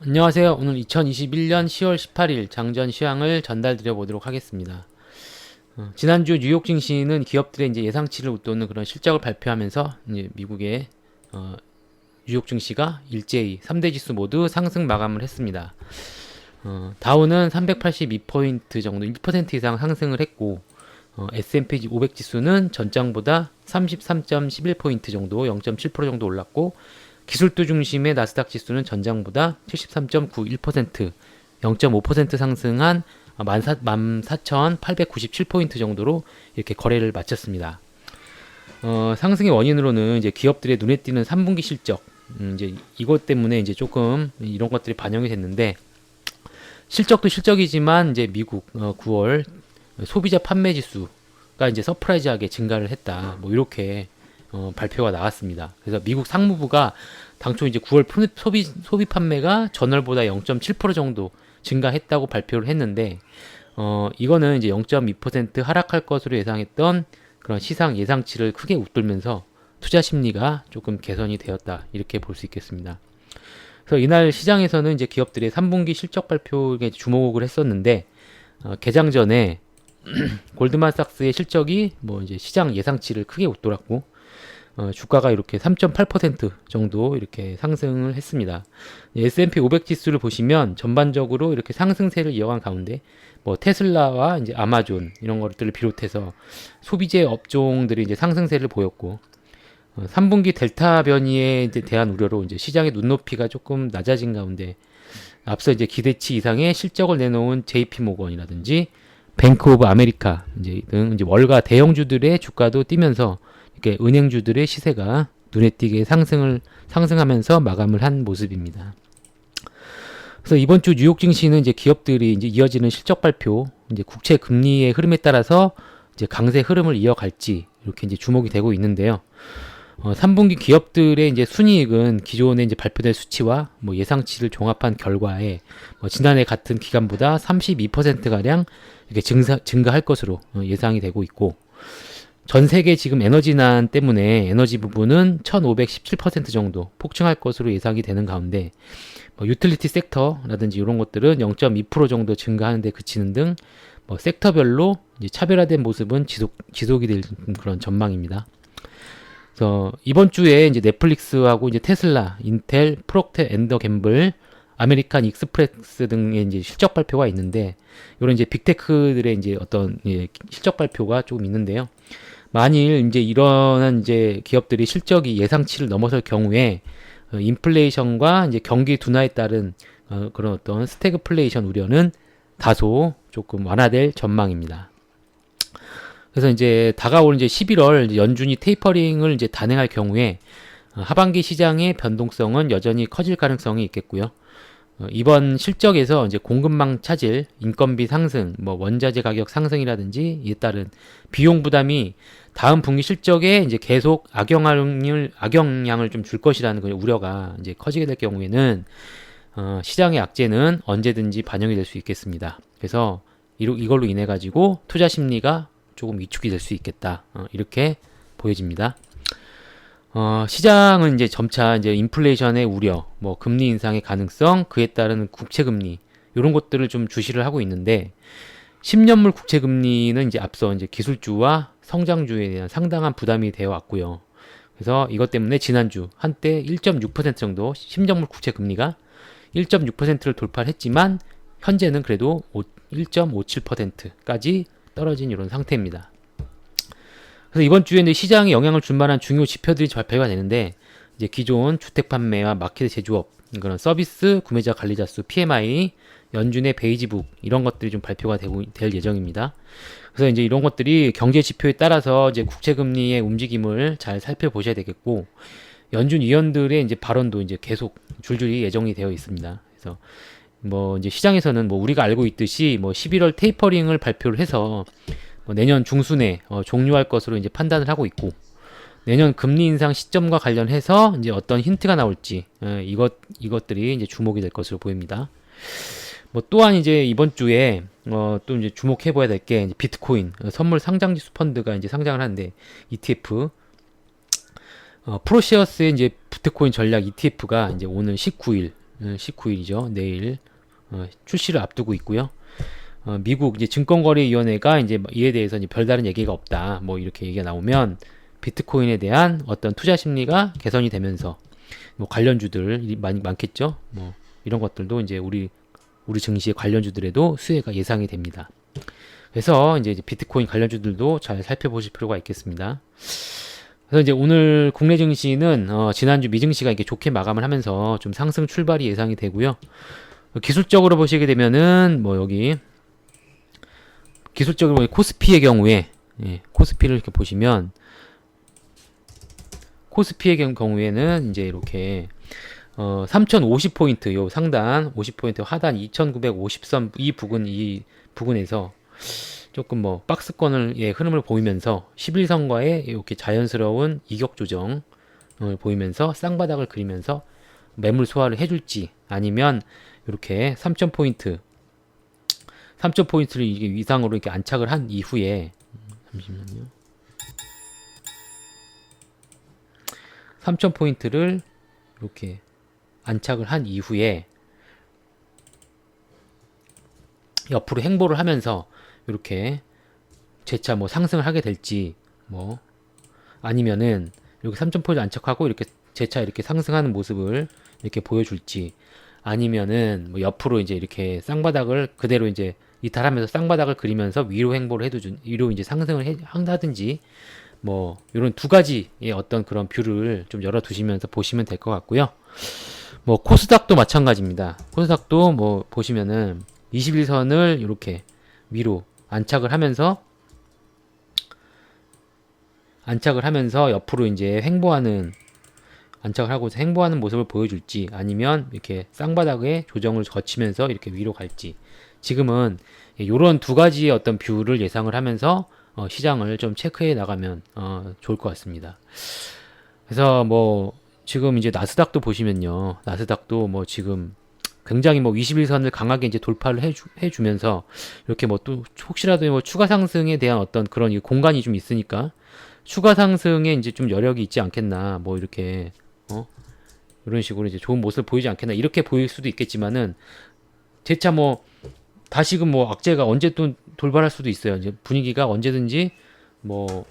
안녕하세요. 오늘 2021년 10월 18일 장전 시황을 전달 드려 보도록 하겠습니다. 지난주 뉴욕 증시는 기업들의 이제 예상치를 웃도는 그런 실적을 발표하면서 이제 미국의 뉴욕 증시가 일제히 3대 지수 모두 상승 마감을 했습니다. 다우는 382포인트 정도 1% 이상 상승을 했고 S&P 500 지수는 전장보다 33.11포인트 정도 0.7% 정도 올랐고 기술도 중심의 나스닥 지수는 전장보다 73.91% 0.5% 상승한 14,897포인트 정도로 이렇게 거래를 마쳤습니다. 상승의 원인으로는 이제 기업들의 눈에 띄는 3분기 실적, 이제 이것 때문에 이제 조금 이런 것들이 반영이 됐는데, 실적도 실적이지만 이제 미국 9월 소비자 판매 지수가 이제 서프라이즈하게 증가를 했다. 뭐 이렇게 발표가 나왔습니다. 그래서 미국 상무부가 당초 이제 9월 소비 판매가 전월보다 0.7% 정도 증가했다고 발표를 했는데, 이거는 이제 0.2% 하락할 것으로 예상했던 그런 시장 예상치를 크게 웃돌면서 투자 심리가 조금 개선이 되었다. 이렇게 볼 수 있겠습니다. 그래서 이날 시장에서는 이제 기업들의 3분기 실적 발표에 주목을 했었는데, 개장 전에 골드만삭스의 실적이 뭐 이제 시장 예상치를 크게 웃돌았고, 주가가 이렇게 3.8% 정도 이렇게 상승을 했습니다. S&P 500 지수를 보시면 전반적으로 이렇게 상승세를 이어간 가운데 뭐 테슬라와 이제 아마존 이런 것들을 비롯해서 소비재 업종들이 이제 상승세를 보였고, 3분기 델타 변이에 대한 우려로 이제 시장의 눈높이가 조금 낮아진 가운데 앞서 이제 기대치 이상의 실적을 내놓은 JP 모건이라든지 뱅크 오브 아메리카 등 이제 월가 대형주들의 주가도 뛰면서 이렇게 은행주들의 시세가 눈에 띄게 상승하면서 마감을 한 모습입니다. 그래서 이번 주 뉴욕 증시는 이제 기업들이 이제 이어지는 실적 발표, 이제 국채 금리의 흐름에 따라서 이제 강세 흐름을 이어갈지 이렇게 이제 주목이 되고 있는데요. 3분기 기업들의 이제 순이익은 기존에 이제 발표된 수치와 뭐 예상치를 종합한 결과에 지난해 같은 기간보다 32%가량 이렇게 증가할 것으로 예상이 되고 있고, 전 세계 지금 에너지난 때문에 에너지 부분은 1517% 정도 폭증할 것으로 예상이 되는 가운데, 유틸리티 섹터라든지 이런 것들은 0.2% 정도 증가하는 데 그치는 등 섹터별로 이제 차별화된 모습은 지속이 될 그런 전망입니다. 그래서 이번 주에 이제 넷플릭스하고 이제 테슬라, 인텔, 프록터 앤더 갬블, 아메리칸 익스프레스 등의 이제 실적 발표가 있는데, 이런 이제 빅테크들의 이제 어떤 실적 발표가 조금 있는데요. 만일 이제 이러한 이제 기업들이 실적이 예상치를 넘어설 경우에 인플레이션과 이제 경기 둔화에 따른 그런 어떤 스태그플레이션 우려는 다소 조금 완화될 전망입니다. 그래서 이제 다가올 이제 11월 이제 연준이 테이퍼링을 이제 단행할 경우에 하반기 시장의 변동성은 여전히 커질 가능성이 있겠고요. 이번 실적에서 이제 공급망 차질, 인건비 상승, 뭐 원자재 가격 상승이라든지 이에 따른 비용 부담이 다음 분기 실적에 이제 계속 악영향을 좀 줄 것이라는 그 우려가 이제 커지게 될 경우에는 시장의 악재는 언제든지 반영이 될 수 있겠습니다. 그래서 이걸로 인해 가지고 투자 심리가 조금 위축이 될 수 있겠다. 이렇게 보여집니다. 시장은 이제 점차 이제 인플레이션의 우려, 뭐 금리 인상의 가능성, 그에 따른 국채 금리 이런 것들을 좀 주시를 하고 있는데, 10년물 국채 금리는 이제 앞서 이제 기술주와 성장주에 대한 상당한 부담이 되어 왔고요. 그래서 이것 때문에 지난주 한때 1.6% 정도 10년물 국채 금리가 1.6%를 돌파를 했지만 현재는 그래도 1.57%까지 떨어진 이런 상태입니다. 그래서 이번 주에는 시장에 영향을 줄 만한 중요 지표들이 발표가 되는데, 이제 기존 주택 판매와 마켓 제조업, 그런 서비스 구매자 관리자 수 PMI, 연준의 베이지북 이런 것들이 좀 발표가 될 예정입니다. 그래서 이제 이런 것들이 경제 지표에 따라서 이제 국채 금리의 움직임을 잘 살펴보셔야 되겠고, 연준 위원들의 이제 발언도 이제 계속 줄줄이 예정이 되어 있습니다. 그래서 뭐 이제 시장에서는 뭐 우리가 알고 있듯이 뭐 11월 테이퍼링을 발표를 해서 내년 중순에 종료할 것으로 이제 판단을 하고 있고, 내년 금리 인상 시점과 관련해서 이제 어떤 힌트가 나올지 이것들이 이제 주목이 될 것으로 보입니다. 뭐 또한 이제 이번 주에 또 이제 주목해 봐야 될 게 비트코인 선물 상장지수 펀드가 이제 상장을 하는데, ETF 프로시어스의 이제 비트코인 전략 ETF가 이제 오늘 19일 19일이죠. 내일 출시를 앞두고 있고요. 미국 이제 증권거래위원회가 이제 이에 대해서 이제 별다른 얘기가 없다. 뭐 이렇게 얘기가 나오면 비트코인에 대한 어떤 투자 심리가 개선이 되면서 뭐 관련주들 많겠죠. 뭐 이런 것들도 이제 우리 증시의 관련주들에도 수혜가 예상이 됩니다. 그래서 이제 비트코인 관련주들도 잘 살펴보실 필요가 있겠습니다. 그래서 이제 오늘 국내 증시는 지난주 미증시가 이렇게 좋게 마감을 하면서 좀 상승 출발이 예상이 되고요. 기술적으로 보시게 되면은 뭐 여기 기술적으로 코스피의 경우에 코스피를 이렇게 보시면 코스피의 경우에는 이제 이렇게 3050포인트 요 상단 50포인트 하단 2950선 이 부근에서 조금 뭐 박스권의 흐름을 보이면서 11선과의 이렇게 자연스러운 이격 조정을 보이면서 쌍바닥을 그리면서 매물 소화를 해줄지 아니면 이렇게 3000포인트를 이게 이상으로 이렇게 안착을 한 이후에 잠시만요. 3000포인트를 이렇게 안착을 한 이후에 옆으로 행보를 하면서 이렇게 재차 뭐 상승을 하게 될지 뭐 아니면은 이렇게 3000포인트 안착하고 이렇게 재차 이렇게 상승하는 모습을 이렇게 보여줄지 아니면은 뭐 옆으로 이제 이렇게 쌍바닥을 그대로 이제 이탈하면서 쌍바닥을 그리면서 위로 행보를 위로 이제 상승을 한다든지 뭐 이런 두 가지의 어떤 그런 뷰를 좀 열어 두시면서 보시면 될 것 같고요. 뭐 코스닥도 마찬가지입니다. 코스닥도 뭐 보시면은 21선을 이렇게 위로 안착을 하면서 옆으로 이제 안착을 하고서 행보하는 모습을 보여줄지 아니면 이렇게 쌍바닥의 조정을 거치면서 이렇게 위로 갈지 지금은 이런 두 가지의 어떤 뷰를 예상을 하면서 시장을 좀 체크해 나가면 좋을 것 같습니다. 그래서 뭐 지금 이제 나스닥도 보시면요. 나스닥도 뭐 지금 굉장히 뭐 21선을 강하게 이제 돌파를 해주면서 이렇게 뭐 또 혹시라도 뭐 추가 상승에 대한 어떤 그런 공간이 좀 있으니까 추가 상승에 이제 좀 여력이 있지 않겠나 뭐 이렇게 이런 식으로 이제 좋은 모습을 보이지 않겠나 이렇게 보일 수도 있겠지만은 재차 뭐 다시금 뭐 악재가 언제 또 돌발할 수도 있어요. 이제 분위기가 언제든지 뭐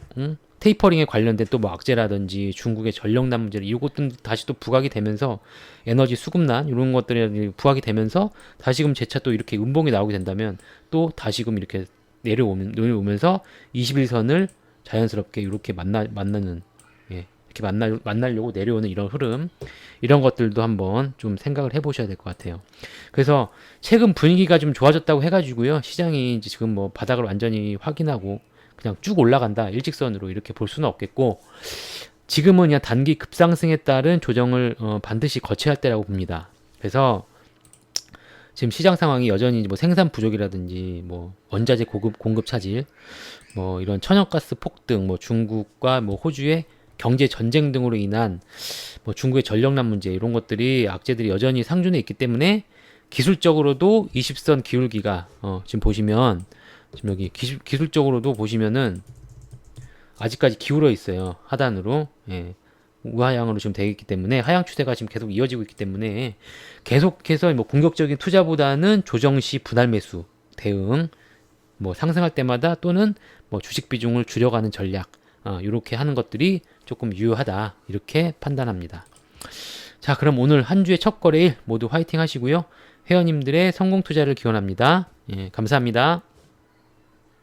테이퍼링에 관련된 또 뭐 악재라든지 중국의 전력난 문제 이것도 다시 또 부각이 되면서 에너지 수급난 이런 것들이 부각이 되면서 다시금 재차 또 이렇게 음봉이 나오게 된다면 또 다시금 이렇게 내려오면서 21선을 자연스럽게 이렇게 만나는 이렇게 만나려고 내려오는 이런 흐름 이런 것들도 한번 좀 생각을 해보셔야 될 것 같아요. 그래서 최근 분위기가 좀 좋아졌다고 해가지고요 시장이 이제 지금 뭐 바닥을 완전히 확인하고 그냥 쭉 올라간다 일직선으로 이렇게 볼 수는 없겠고 지금은 그냥 단기 급상승에 따른 조정을 반드시 거쳐야 할 때라고 봅니다. 그래서 지금 시장 상황이 여전히 뭐 생산 부족이라든지 뭐 원자재 공급 차질 뭐 이런 천연가스 폭등 뭐 중국과 뭐 호주의 경제 전쟁 등으로 인한 뭐 중국의 전력난 문제 이런 것들이 악재들이 여전히 상존해 있기 때문에 기술적으로도 20선 기울기가 지금 보시면 지금 여기 기술적으로도 보시면은 아직까지 기울어 있어요. 하단으로 우하향으로 지금 되어 있기 때문에 하향 추세가 지금 계속 이어지고 있기 때문에 계속해서 뭐 공격적인 투자보다는 조정 시 분할 매수 대응 뭐 상승할 때마다 또는 뭐 주식 비중을 줄여가는 전략 이렇게 하는 것들이 조금 유효하다 이렇게 판단합니다. 자 그럼 오늘 한 주의 첫 거래일 모두 화이팅 하시고요. 회원님들의 성공 투자를 기원합니다. 감사합니다.